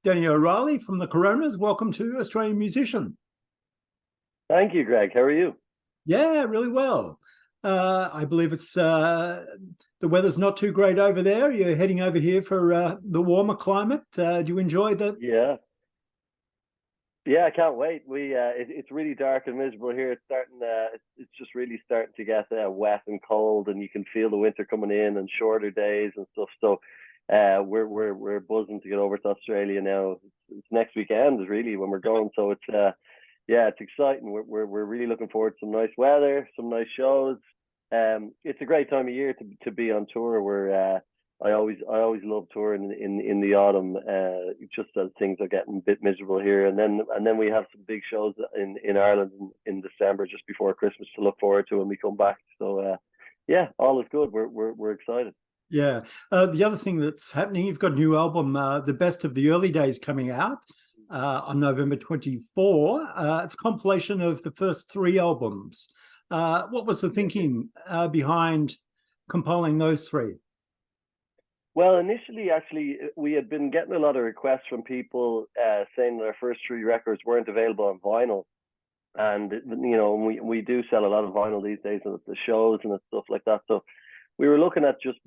Danny O'Reilly from the Coronas. Welcome to Australian Musician. Thank you, Greg. How are you? Yeah, really well. I believe it's the weather's not too great over there. You're heading over here for the warmer climate. Do you enjoy the? Yeah, yeah, I can't wait. It's really dark and miserable here. It's starting. It's just really starting to get wet and cold, and you can feel the winter coming in and shorter days and stuff. So, we're buzzing to get over to Australia now. It's next weekend is really when we're going. So yeah, it's exciting. We're really looking forward to some nice weather, some nice shows. It's a great time of year to be on tour. I always love touring in the autumn, just as things are getting a bit miserable here, and then we have some big shows in Ireland in December just before Christmas to look forward to when we come back. So yeah, all is good. We're excited. Yeah. The other thing that's happening, you've got a new album, The Best of the Early Days, coming out on November 24. It's a compilation of the first three albums. What was the thinking behind compiling those three? Well, initially, actually, we had been getting a lot of requests from people saying that our first three records weren't available on vinyl, and we do sell a lot of vinyl these days at the shows and stuff like that. So we were looking at just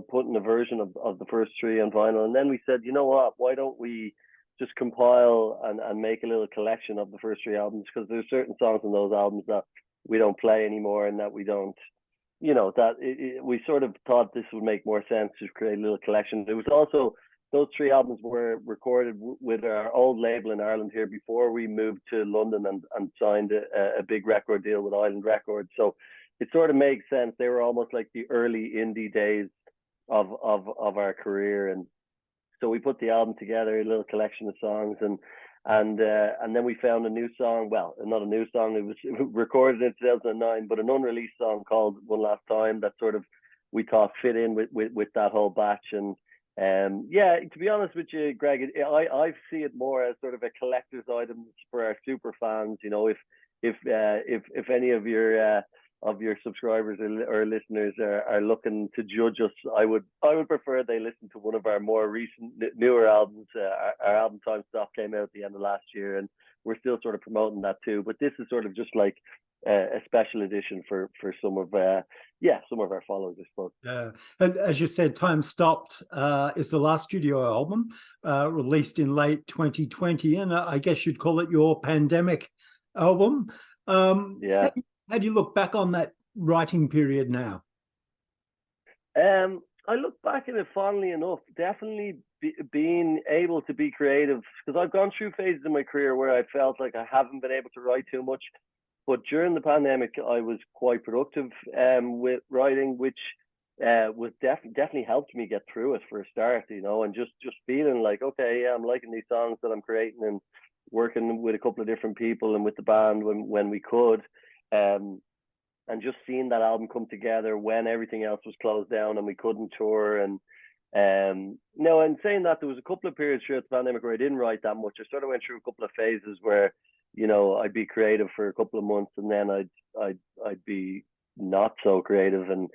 putting a version of the first three on vinyl, and then we said, you know what, why don't we just compile and make a little collection of the first three albums, because there's certain songs in those albums that we don't play anymore and that we don't, we sort of thought this would make more sense to create a little collection. It was also, those three albums were recorded with our old label in Ireland here before we moved to London and signed a big record deal with Island Records. So it sort of makes sense. They were almost like the early indie days of our career, and so we put the album together, a little collection of songs, and then we found a new song. Well, not a new song. It was recorded in 2009, but an unreleased song called "One Last Time" that sort of we thought fit in with that whole batch. And yeah, to be honest with you, Greg, I see it more as sort of a collector's item for our super fans. If any of your subscribers or listeners are looking to judge us, I would prefer they listen to one of our more recent newer albums. Our album Time Stop came out at the end of last year, and we're still sort of promoting that too. But this is sort of just like a special edition for some of some of our followers, I suppose. And as you said, Time Stopped is the last studio album released in late 2020, and I guess you'd call it your pandemic album. Yeah. How do you look back on that writing period now? I look back at it fondly enough. Definitely being able to be creative, because I've gone through phases in my career where I felt like I haven't been able to write too much. But during the pandemic, I was quite productive with writing, which was definitely helped me get through it for a start, and just feeling like, okay, yeah, I'm liking these songs that I'm creating, and working with a couple of different people and with the band when we could. Um, and just seeing that album come together when everything else was closed down and we couldn't tour. And no, and saying that, there was a couple of periods throughout the pandemic where I didn't write that much. I sort of went through a couple of phases where I'd be creative for a couple of months, and then I'd be not so creative, and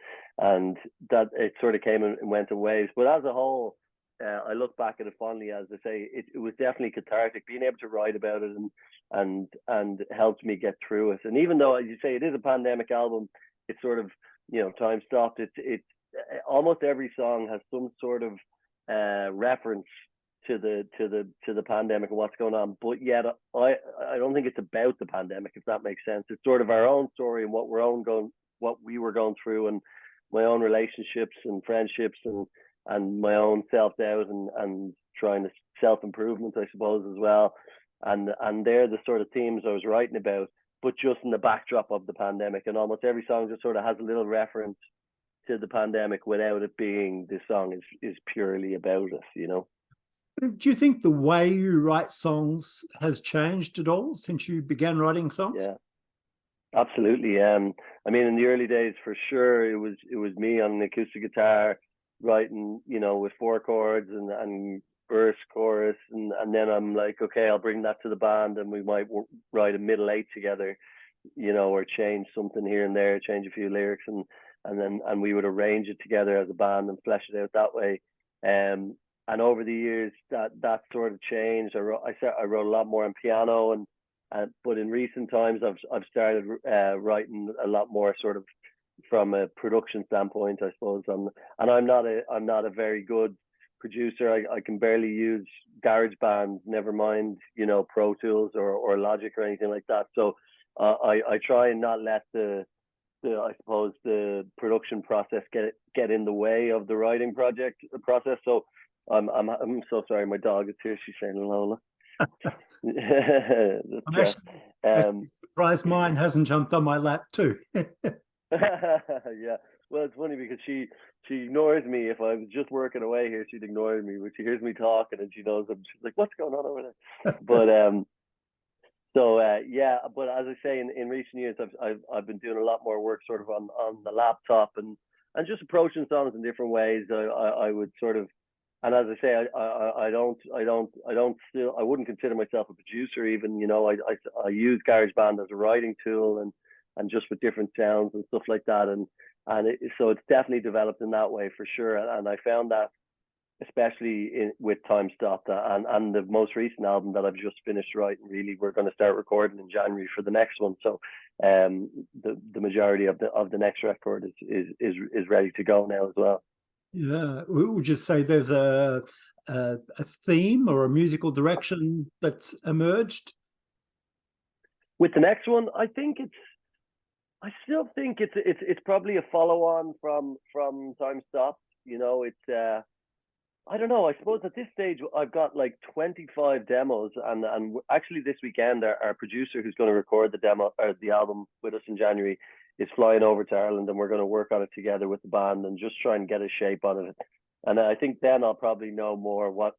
that it sort of came and went in waves. But as a whole, I look back at it fondly. As I say, it was definitely cathartic being able to write about it, and helped me get through it. And even though, as you say, it is a pandemic album, it's sort of, Time Stopped. It's almost every song has some sort of reference to the pandemic and what's going on. But yet, I don't think it's about the pandemic, if that makes sense. It's sort of our own story and what we were going through, and my own relationships and friendships, and my own self-doubt, and trying to self-improvement, I suppose, as well. And they're the sort of themes I was writing about, but just in the backdrop of the pandemic. And almost every song just sort of has a little reference to the pandemic without it being, this song is purely about it. Do you think the way you write songs has changed at all since you began writing songs? Yeah, absolutely. I mean, in the early days, for sure, it was me on an acoustic guitar writing, with four chords and verse, chorus, and then I'm like, okay, I'll bring that to the band, and we might write a middle eight together, or change something here and there, change a few lyrics, and we would arrange it together as a band and flesh it out that way. over the years that sort of changed. I wrote a lot more on piano, but in recent times I've started writing a lot more sort of from a production standpoint, I suppose. And I'm not a very good producer. I can barely use GarageBand, never mind, you know, Pro Tools or Logic or anything like that. So I try and not let the I suppose the production process get in the way of the writing process. So I'm so sorry. My dog is here. She's saying Lola. I'm actually surprised mine hasn't jumped on my lap too. Yeah. Well, it's funny because she ignores me. If I was just working away here, she'd ignore me. But she hears me talking and she knows I'm. She's like, "What's going on over there?" But yeah. But as I say, in recent years, I've been doing a lot more work sort of on the laptop and just approaching songs in different ways. I would sort of. And as I say, I wouldn't consider myself a producer even, you know. I use GarageBand as a writing tool and just with different sounds and stuff like that. So it's definitely developed in that way for sure. And I found that especially with Time Stop and the most recent album that I've just finished writing, really, we're going to start recording in January for the next one. So the majority of the next record is ready to go now as well. Yeah, would you say there's a theme or a musical direction that's emerged with the next one? I still think it's probably a follow-on from Time Stop. You know, it's I don't know. I suppose at this stage I've got like 25 demos, and actually this weekend our producer who's going to record the demo or the album with us in January is flying over to Ireland, and we're going to work on it together with the band and just try and get a shape on it. And I think then I'll probably know more what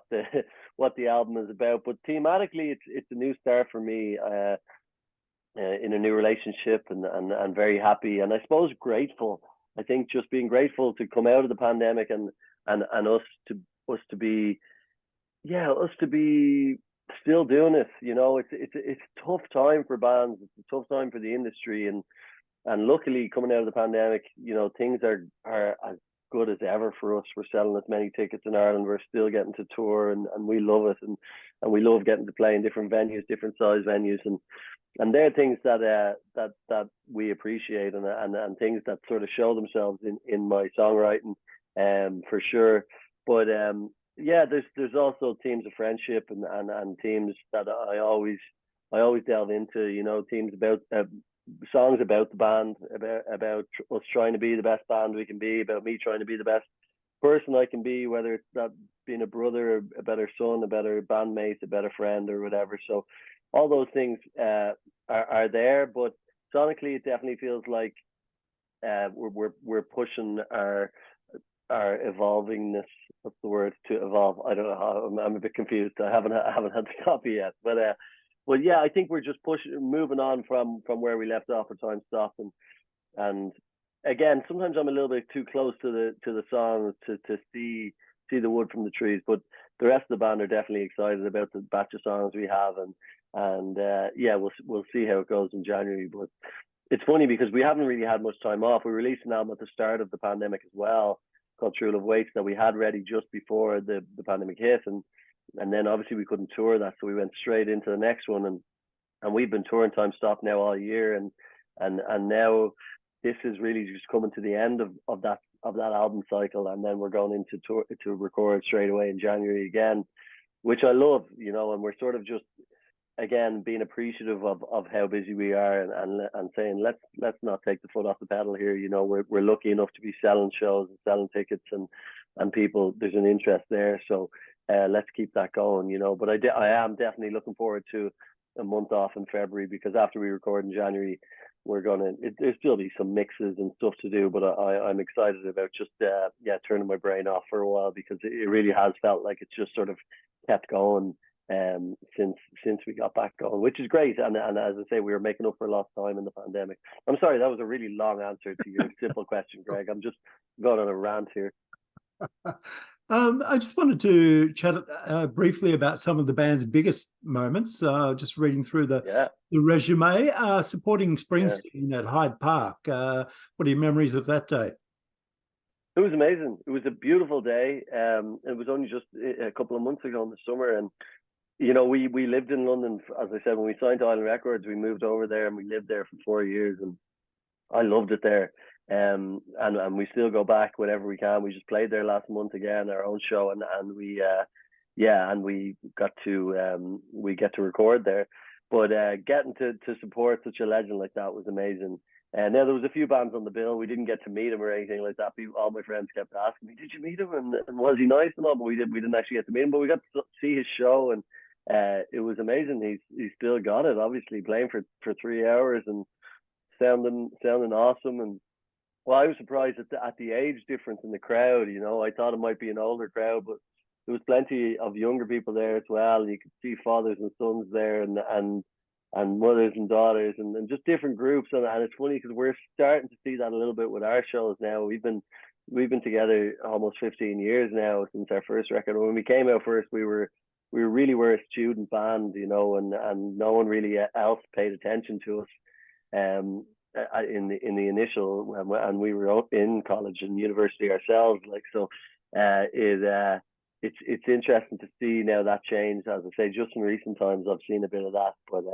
the album is about. But thematically, it's a new start for me in a new relationship, and very happy, and I suppose grateful. I think just being grateful to come out of the pandemic and us to be still doing it. You know, it's a tough time for bands. It's a tough time for the industry, and luckily coming out of the pandemic, you know, things are as good as ever for us. We're selling as many tickets in Ireland. We're still getting to tour, and we love it, and we love getting to play in different venues, different size venues, and they're things that we appreciate, and things that sort of show themselves in my songwriting, for sure. But yeah, there's also themes of friendship and themes that I always delve into. You know, themes about songs about the band, about us trying to be the best band we can be, about me trying to be the best person I can be, whether it's that being a brother, a better son, a better bandmate, a better friend, or whatever. So all those things are there, but sonically it definitely feels like we're pushing our evolvingness. What's the word? To evolve? I don't know how. I'm a bit confused. I haven't had the copy yet, but yeah, I think we're just moving on from where we left off with Time Stop, and again, sometimes I'm a little bit too close to the song to see the wood from the trees, but the rest of the band are definitely excited about the batch of songs we have, and yeah, we'll see how it goes in January. But it's funny because we haven't really had much time off. We released an album at the start of the pandemic as well, called True Love Waits, that we had ready just before the pandemic hit, and then obviously we couldn't tour that, so we went straight into the next one, and we've been touring Time Stop now all year, and now this is really just coming to the end of that album cycle, and then we're going into tour to record straight away in January again, which I love, you know. And we're sort of just again being appreciative of how busy we are, and saying let's not take the foot off the pedal here. You know, we're lucky enough to be selling shows and selling tickets, and people, there's an interest there, so let's keep that going, you know. But I am definitely looking forward to a month off in February, because after we record in January, there'll still be some mixes and stuff to do, but I'm excited about just turning my brain off for a while, because it really has felt like it's just sort of kept going since we got back going, which is great. And as I say, we were making up for lost time in the pandemic. I'm sorry, that was a really long answer to your simple question, Greg. I'm just going on a rant here. I just wanted to chat briefly about some of the band's biggest moments. Just reading through the resume, supporting Springsteen at Hyde Park. What are your memories of that day? It was amazing. It was a beautiful day. It was only just a couple of months ago in the summer, and we lived in London, as I said, when we signed to Island Records. We moved over there and we lived there for 4 years, and I loved it there. And we still go back whenever we can. We just played there last month again, our own show, and we we get to record there. But getting to support such a legend like that was amazing. And now there was a few bands on the bill. We didn't get to meet him or anything like that. All my friends kept asking me, "Did you meet him? And was he nice and all?" But we didn't actually get to meet him. But we got to see his show, and it was amazing. He's still got it. Obviously, playing for 3 hours and sounding awesome. And well, I was surprised at the age difference in the crowd. I thought it might be an older crowd, but there was plenty of younger people there as well. You could see fathers and sons there, and mothers and daughters, and just different groups. And it's funny because we're starting to see that a little bit with our shows now. We've been together almost 15 years now since our first record. When we came out first, we really were a student band, and no one really else paid attention to us. In the initial, and we were up in college and university ourselves, it's interesting to see now that change. As I say, just in recent times I've seen a bit of that, but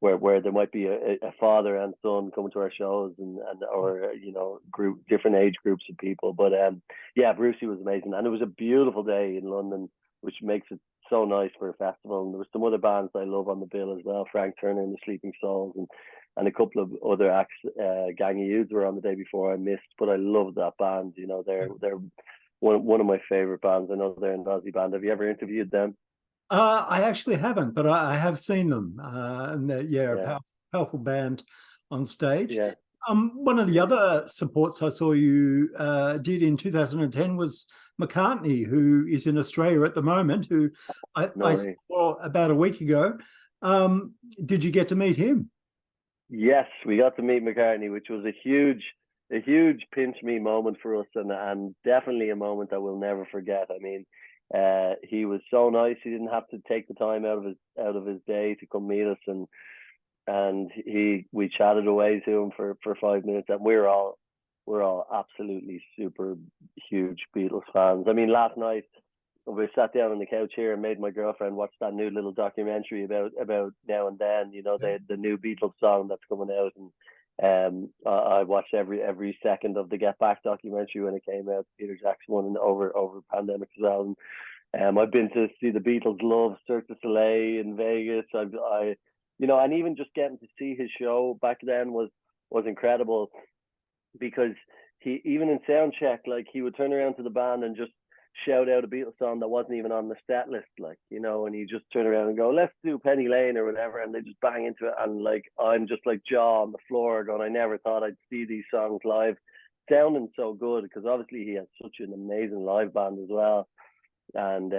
where there might be a father and son coming to our shows, or different age groups of people. But Brucey was amazing, and it was a beautiful day in London, which makes it so nice for a festival. And there was some other bands I love on the bill as well, Frank Turner and the Sleeping Souls, and a couple of other acts. Gang of Youths were on the day before I missed, but I love that band. They're one of my favorite bands. I know they're an Aussie band. Have you ever interviewed them? I actually haven't, but I have seen them, and they're a powerful band on stage. Yeah. One of the other supports I saw you did in 2010 was McCartney, who is in Australia at the moment, who I saw about a week ago. Did you get to meet him? Yes, we got to meet McCartney, which was a huge pinch me moment for us, and definitely a moment that we'll never forget. I mean, he was so nice. He didn't have to take the time out of his day to come meet us, and we chatted away to him for 5 minutes, and we're all absolutely super huge Beatles fans. I mean, last night we sat down on the couch here and made my girlfriend watch that new little documentary about Now and Then, the new Beatles song that's coming out, and I watched every second of the Get Back documentary when it came out, Peter Jackson one, and over pandemic as well. And I've been to see the Beatles Love Cirque du Soleil in Vegas. And even just getting to see his show back then was incredible, because he, even in sound check, like, he would turn around to the band and just shout out a Beatles song that wasn't even on the set list, and he just turn around and go, "Let's do Penny Lane" or whatever, and they just bang into it, and I'm just jaw on the floor going, I never thought I'd see these songs live sounding so good, because obviously he has such an amazing live band as well. And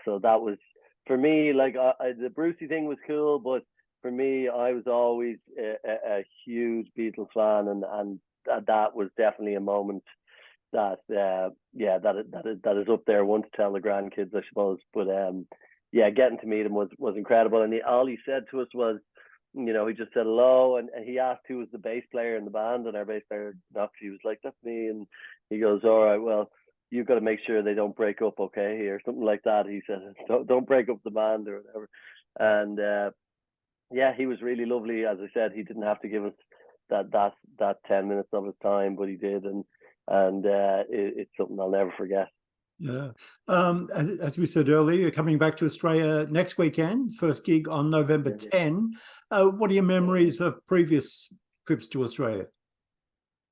so that was, for me, the Brucey thing was cool, but for me, I was always a huge Beatles fan, and that was definitely a moment that is up there, one to tell the grandkids, I suppose. But getting to meet him was incredible. And all he said to us was, he just said hello, and he asked who was the bass player in the band, and our bass player, he was like, "That's me." And he goes, "All right, well, you've got to make sure they don't break up, okay?" Or something like that. He said, don't break up the band or whatever. And he was really lovely. As I said, he didn't have to give us that 10 minutes of his time, but he did, and it's something I'll never forget. Yeah. As we said earlier, you're coming back to Australia next weekend, first gig on November 10. What are your memories of previous trips to Australia?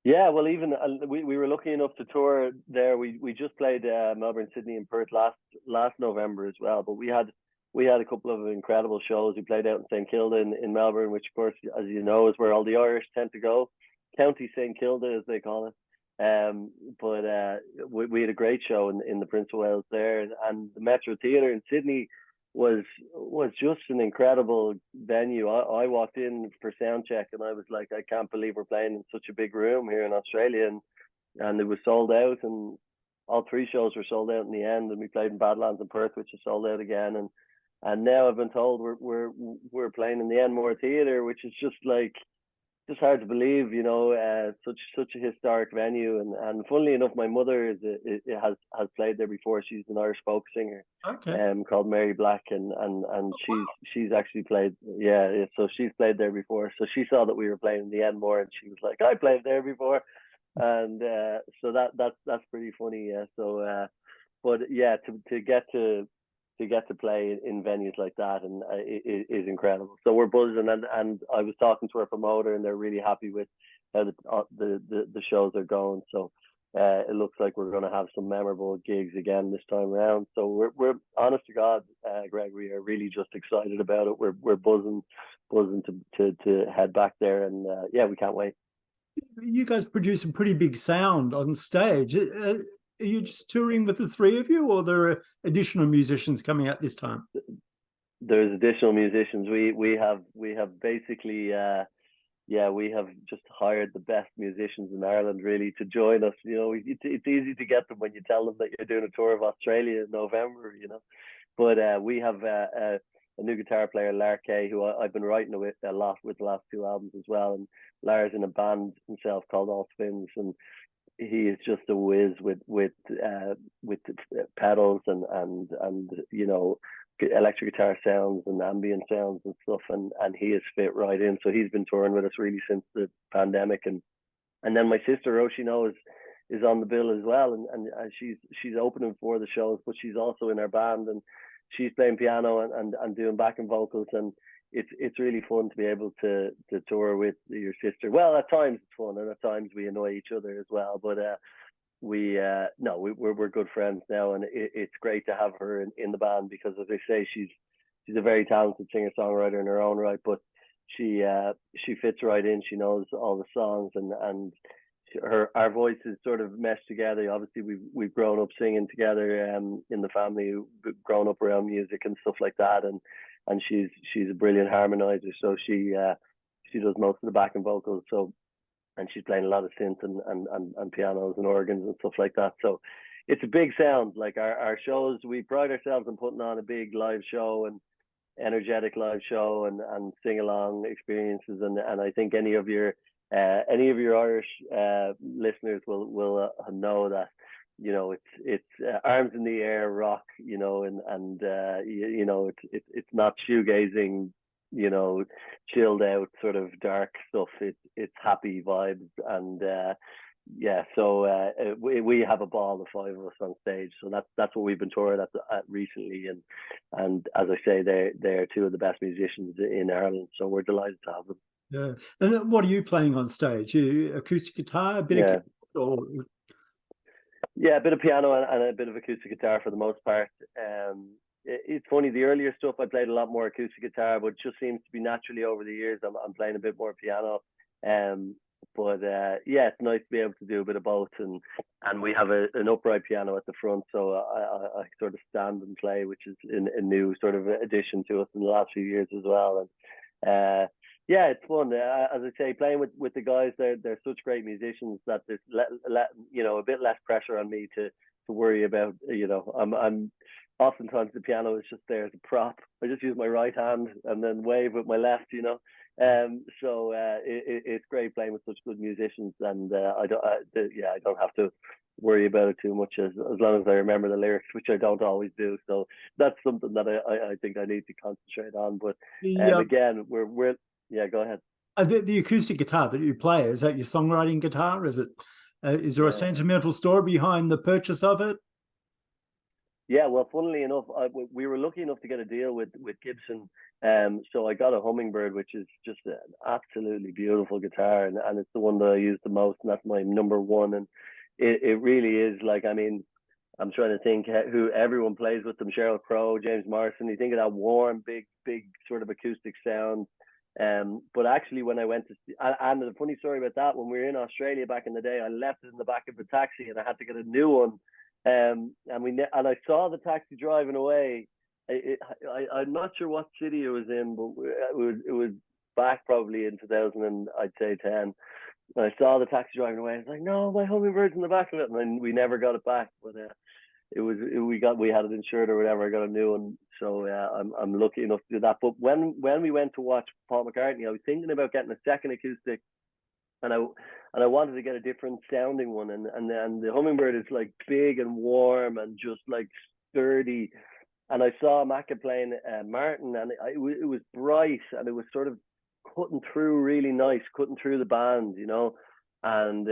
Yeah, well, even we were lucky enough to tour there. We just played Melbourne, Sydney, and Perth last November as well. But we had a couple of incredible shows. We played out in St Kilda in Melbourne, which, of course, as you know, is where all the Irish tend to go. County St Kilda, as they call it. But we had a great show in the Prince of Wales there, and the Metro Theatre in Sydney was just an incredible venue. I walked in for sound check, and I was like, I can't believe we're playing in such a big room here in Australia, and it was sold out, and all three shows were sold out in the end. And we played in Badlands and Perth, which is sold out again, and now I've been told we're playing in the Enmore Theatre, which is just like, just hard to believe, you know, such a historic venue, and funnily enough, my mother has played there before. She's an Irish folk singer, Okay. called Mary Black, and she's actually played, yeah, so she's played there before. So she saw that we were playing in the Enmore, and she was like, I played there before, and so that's pretty funny, yeah. So but yeah, to get to play in venues like that and is incredible. So we're buzzing, and I was talking to our promoter, and they're really happy with how the shows are going. So it looks like we're going to have some memorable gigs again this time around. So we're honest to God, Greg, we are really just excited about it. We're buzzing to head back there, and yeah, we can't wait. You guys produce a pretty big sound on stage. Are you just touring with the three of you, or there are additional musicians coming out this time? There's additional musicians. We have basically yeah, we have just hired the best musicians in Ireland really to join us. You know, it's easy to get them when you tell them that you're doing a tour of Australia in November, you know. But we have a new guitar player, Lar Kay, who I've been writing with a lot with the last two albums as well. And Lar's in a band himself called All Spins, and he is just a whiz with pedals and you know, electric guitar sounds and ambient sounds and stuff, and he is fit right in. So he's been touring with us really since the pandemic, and then my sister Roisin is on the bill as well, and she's opening for the shows, but she's also in our band, and she's playing piano and doing backing vocals, and it's really fun to be able to tour with your sister. Well, at times it's fun, and at times we annoy each other as well. But we're good friends now, and it's great to have her in the band, because, as I say, she's a very talented singer songwriter in her own right. But she fits right in. She knows all the songs, and our voices sort of mesh together. Obviously, we've grown up singing together in the family, grown up around music and stuff like that, and she's a brilliant harmonizer. So she does most of the backing vocals. So, and she's playing a lot of synth and pianos and organs and stuff like that. So it's a big sound. Like our shows, we pride ourselves on putting on a big live show and energetic live show and sing along experiences. And I think any of your Irish listeners will know that, you know, it's arms in the air rock, you know, and you know, it's not shoegazing, you know, chilled out sort of dark stuff. It's happy vibes, and yeah. So we have a ball, the five of us on stage. So that's what we've been touring at recently, and as I say, they're two of the best musicians in Ireland. So we're delighted to have them. Yeah. And what are you playing on stage? Acoustic guitar, a bit of or... Yeah, a bit of piano and a bit of acoustic guitar for the most part. It's funny, the earlier stuff I played a lot more acoustic guitar, but it just seems to be naturally over the years I'm playing a bit more piano. But yeah, it's nice to be able to do a bit of both, and we have an upright piano at the front, so I sort of stand and play, which is a new sort of addition to us in the last few years as well. And yeah, it's fun. As I say, playing with the guys, they're such great musicians that there's you know, a bit less pressure on me to worry about. You know, I'm oftentimes the piano is just there as a prop. I just use my right hand and then wave with my left. You know, so it's great playing with such good musicians, and I don't have to worry about it too much as long as I remember the lyrics, which I don't always do. So that's something that I think I need to concentrate on. But again, we're yeah, go ahead. The acoustic guitar that you play, is that your songwriting guitar? Is it? Is there a sentimental story behind the purchase of it? Yeah, well, funnily enough, we were lucky enough to get a deal with Gibson. So I got a Hummingbird, which is just an absolutely beautiful guitar, and it's the one that I use the most, and that's my number one. And it really is, like, I mean, I'm trying to think who everyone plays with them: Sheryl Crow, James Morrison. You think of that warm, big sort of acoustic sound. But actually, when I went to and the funny story about that, when we were in Australia back in the day, I left it in the back of a taxi, and I had to get a new one. And I saw the taxi driving away. I'm not sure what city it was in, but it was back probably in 2000, and I'd say 10. And I saw the taxi driving away. I was like, no, my Hummingbird's in the back of it, and then we never got it back. But we had it insured or whatever. I got a new one, so I'm lucky enough to do that. But when we went to watch Paul McCartney, I was thinking about getting a second acoustic, and I wanted to get a different sounding one, and the Hummingbird is like big and warm and just like sturdy. And I saw Macca playing Martin, and it was bright, and it was sort of cutting through really nice, cutting through the band, you know. And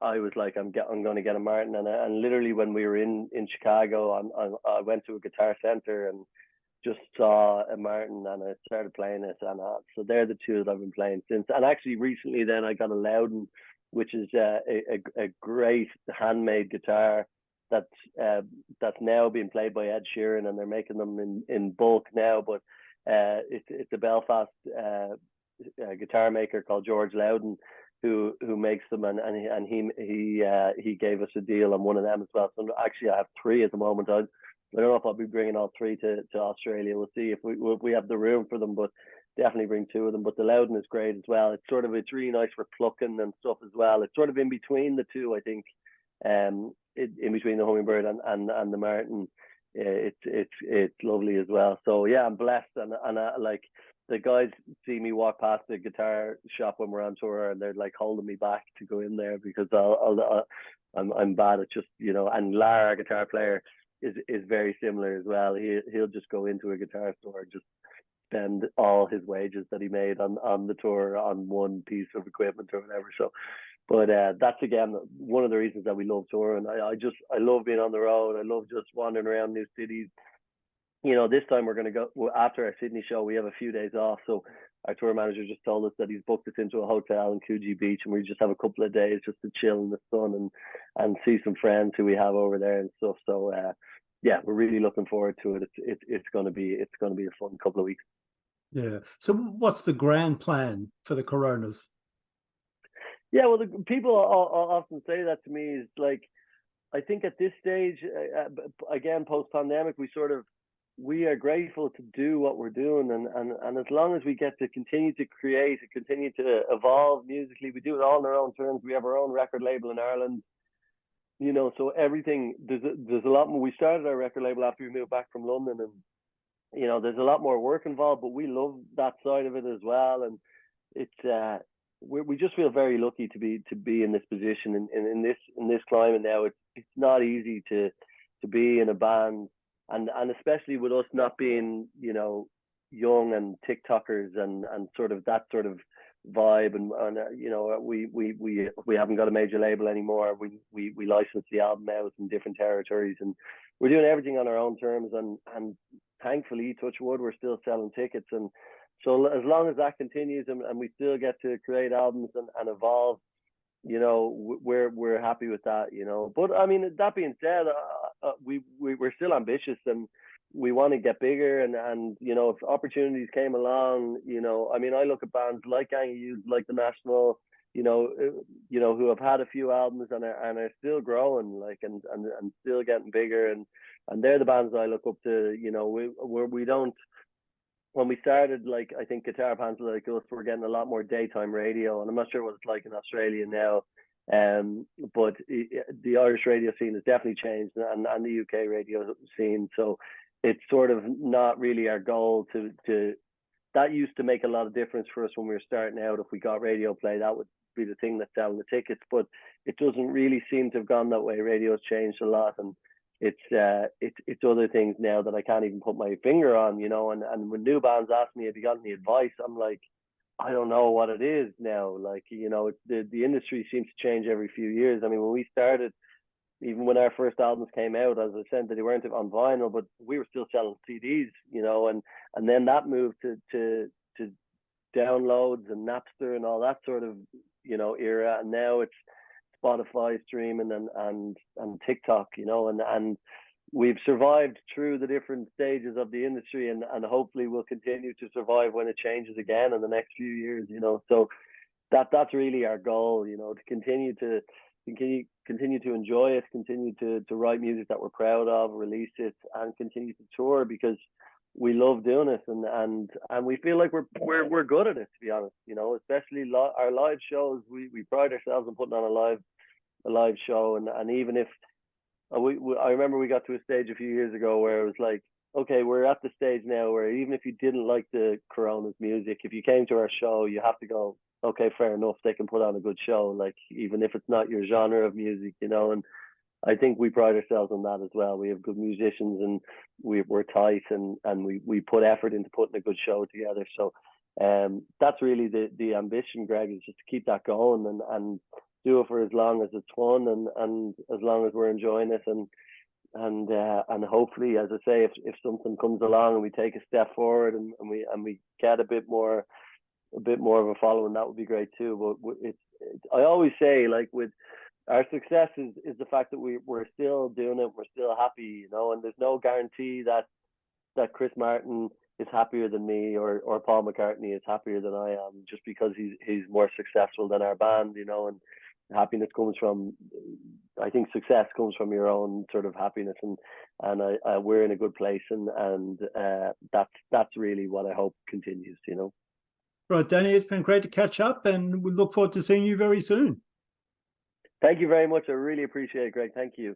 I was like, I'm going to get a Martin, and literally when we were in Chicago, I went to a Guitar Center and just saw a Martin, and I started playing it, and so they're the two that I've been playing since. And actually recently then I got a Loudon, which is a great handmade guitar that's now being played by Ed Sheeran, and they're making them in bulk now. But it's a Belfast guitar maker called George Loudon who makes them, and he gave us a deal on one of them as well. So actually I have three at the moment. I don't know if I'll be bringing all three to Australia. We'll see if we have the room for them, but definitely bring two of them. But the Loudon is great as well. It's really nice for plucking and stuff as well. It's sort of in between the two, I think. In between the Hummingbird and the Martin, it's lovely as well. So yeah, I'm blessed, and like the guys see me walk past the guitar shop when we're on tour, and they're like holding me back to go in there because I'm bad at just, you know. And Lara, our guitar player, is very similar as well. He'll just go into a guitar store and just spend all his wages that he made on the tour on one piece of equipment or whatever. So, but that's again one of the reasons that we love touring. I love being on the road. I love just wandering around new cities. You know, this time we're going to go after our Sydney show. We have a few days off, so our tour manager just told us that he's booked us into a hotel in Coogee Beach, and we just have a couple of days just to chill in the sun and see some friends who we have over there and stuff. So yeah, we're really looking forward to it. It's going to be a fun couple of weeks. Yeah. So what's the grand plan for the Coronas? Yeah, well, the people often say that to me. Is like, I think at this stage, again, post-pandemic, we are grateful to do what we're doing, and as long as we get to continue to create, continue to evolve musically, we do it all on our own terms. We have our own record label in Ireland, you know, so everything, there's a lot more. We started our record label after we moved back from London, and you know, there's a lot more work involved, but we love that side of it as well. And it's we just feel very lucky to be in this position in this climate now. It's not easy to be in a band, and especially with us not being, you know, young and TikTokers and sort of that sort of vibe, and you know, we haven't got a major label anymore. We license the album out in different territories, and we're doing everything on our own terms, and thankfully, touch wood, we're still selling tickets. And so as long as that continues, and we still get to create albums and evolve, you know, we're happy with that, you know. But I mean, that being said, we're still ambitious, and we want to get bigger, and you know, if opportunities came along, you know, I mean, I look at bands like Gang of Youth, like The National, you know, who have had a few albums and are still growing, like, and still getting bigger, and they're the bands I look up to. You know, we don't. When we started, like, I think guitar bands like us were getting a lot more daytime radio, and I'm not sure what it's like in Australia now. But the Irish radio scene has definitely changed, and the UK radio scene. So it's sort of not really our goal to that used to make a lot of difference for us when we were starting out. If we got radio play, that would be the thing that's selling the tickets, but it doesn't really seem to have gone that way. Radio's changed a lot, and it's other things now that I can't even put my finger on, you know. And when new bands ask me, have you got any advice, I'm like, I don't know what it is now. Like, you know, the industry seems to change every few years. I mean, when we started, even when our first albums came out, as I said, that they weren't on vinyl, but we were still selling CDs, you know, and then that moved to downloads and Napster and all that sort of, you know, era, and now it's Spotify streaming and TikTok, you know, and we've survived through the different stages of the industry, and hopefully we'll continue to survive when it changes again in the next few years, you know. So that's really our goal, you know, to continue to enjoy it, continue to write music that we're proud of, release it, and continue to tour, because we love doing it, and we feel like we're good at it, to be honest, you know. Especially our live shows, we pride ourselves in putting on a live show, and even if I remember we got to a stage a few years ago where it was like, okay, we're at the stage now where even if you didn't like the Coronas music, if you came to our show, you have to go, okay, fair enough, they can put on a good show, like even if it's not your genre of music, you know. And I think we pride ourselves on that as well. We have good musicians, and we're tight, and we put effort into putting a good show together. So that's really the ambition, Greg, is just to keep that going and do it for as long as it's fun, and as long as we're enjoying it, and hopefully, as I say, if something comes along and we take a step forward, and we get a bit more of a following, that would be great too. But I always say, like, with our success is the fact that we're still doing it, we're still happy, you know, and there's no guarantee that Chris Martin is happier than me, or Paul McCartney is happier than I am, just because he's more successful than our band, you know. And happiness comes from, I think success comes from your own sort of happiness, and we're in a good place, and that's really what I hope continues, you know. Right, Danny, it's been great to catch up, and we look forward to seeing you very soon. Thank you very much. I really appreciate it, Greg. Thank you.